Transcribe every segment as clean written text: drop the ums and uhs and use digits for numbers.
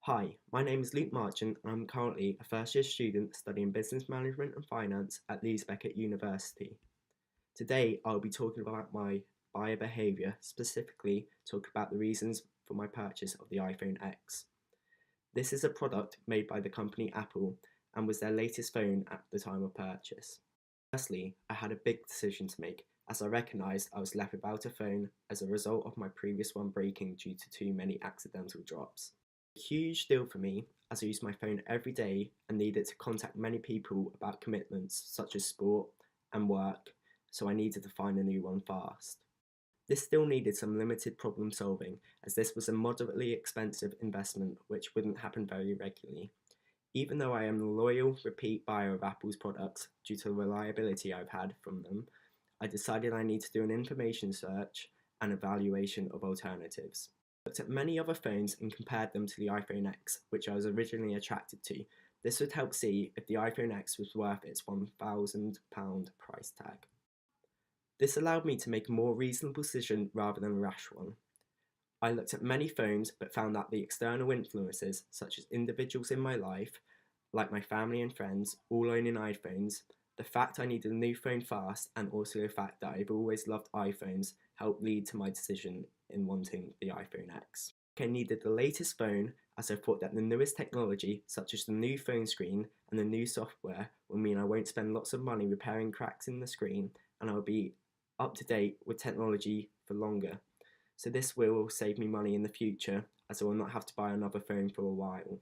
Hi, my name is Luke Marchant and I'm currently a first year student studying business management and finance at Pettitt University. Today I'll be talking about my buyer behaviour, specifically talk about the reasons for my purchase of the iPhone X. This is a product made by the company Apple and was their latest phone at the time of purchase. Firstly, I had a big decision to make as I recognised I was left without a phone as a result of my previous one breaking due to too many accidental drops. A huge deal for me as I used my phone every day and needed to contact many people about commitments such as sport and work, so I needed to find a new one fast. This still needed some limited problem solving as this was a moderately expensive investment which wouldn't happen very regularly. Even though I am a loyal repeat buyer of Apple's products due to the reliability I've had from them, I decided I need to do an information search and evaluation of alternatives. I looked at many other phones and compared them to the iPhone X, which I was originally attracted to. This would help see if the iPhone X was worth its £1,000 price tag. This allowed me to make a more reasonable decision rather than a rash one. I looked at many phones but found that the external influences, such as individuals in my life, like my family and friends, all owning iPhones, the fact I needed a new phone fast, and also the fact that I've always loved iPhones helped lead to my decision in wanting the iPhone X. I needed the latest phone as I thought that the newest technology, such as the new phone screen and the new software, will mean I won't spend lots of money repairing cracks in the screen and I'll be up to date with technology for longer. So this will save me money in the future as I will not have to buy another phone for a while.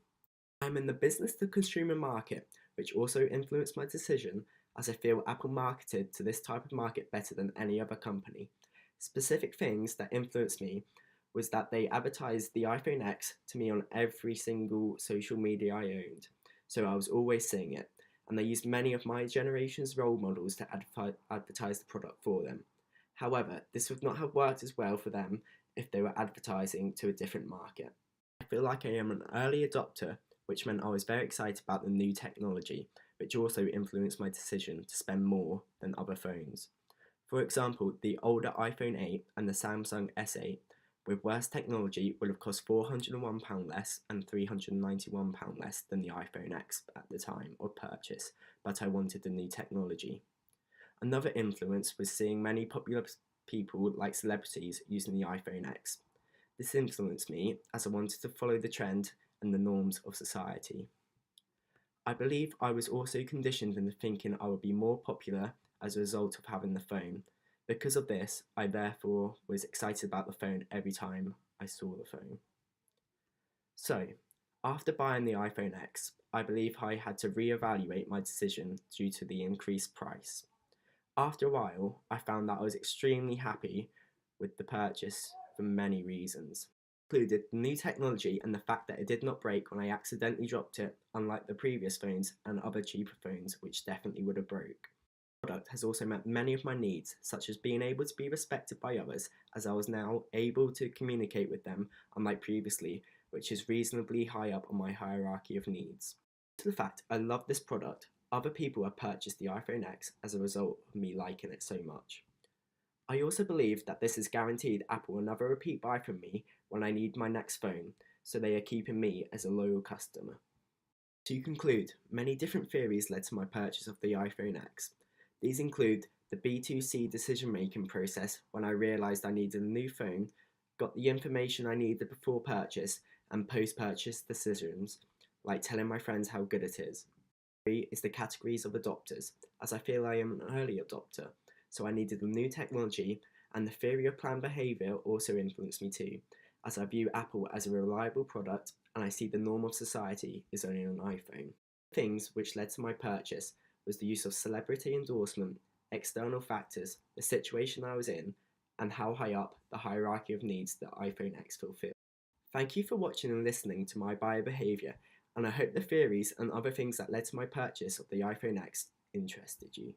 I'm in the business to consumer market, which also influenced my decision as I feel Apple marketed to this type of market better than any other company. Specific things that influenced me was that they advertised the iPhone X to me on every single social media I owned, so I was always seeing it, and they used many of my generation's role models to advertise the product for them. However, this would not have worked as well for them if they were advertising to a different market. I feel like I am an early adopter, which meant I was very excited about the new technology, which also influenced my decision to spend more than other phones. For example, the older iPhone 8 and the Samsung S8 with worse technology would have cost £401 less and £391 less than the iPhone X at the time of purchase, but I wanted the new technology. Another influence was seeing many popular people like celebrities using the iPhone X. This influenced me as I wanted to follow the trend and the norms of society. I believe I was also conditioned into thinking I would be more popular as a result of having the phone. Because of this, I therefore was excited about the phone every time I saw the phone. So, after buying the iPhone X, I believe I had to re-evaluate my decision due to the increased price. After a while, I found that I was extremely happy with the purchase for many reasons. Included the new technology and the fact that it did not break when I accidentally dropped it, unlike the previous phones and other cheaper phones which definitely would have broke. The product has also met many of my needs, such as being able to be respected by others, as I was now able to communicate with them, unlike previously, which is reasonably high up on my hierarchy of needs. To the fact I love this product, other people have purchased the iPhone X as a result of me liking it so much. I also believe that this has guaranteed Apple another repeat buy from me when I need my next phone, so they are keeping me as a loyal customer. To conclude, many different theories led to my purchase of the iPhone X. These include the B2C decision-making process when I realised I needed a new phone, got the information I needed before purchase, and post-purchase decisions, like telling my friends how good it is. 3 is the categories of adopters, as I feel I am an early adopter, so I needed the new technology, and the theory of planned behaviour also influenced me too, as I view Apple as a reliable product and I see the norm of society is owning an iPhone. Things which led to my purchase was the use of celebrity endorsement, external factors, the situation I was in, and how high up the hierarchy of needs the iPhone X fulfilled. Thank you for watching and listening to my buyer behaviour, and I hope the theories and other things that led to my purchase of the iPhone X interested you.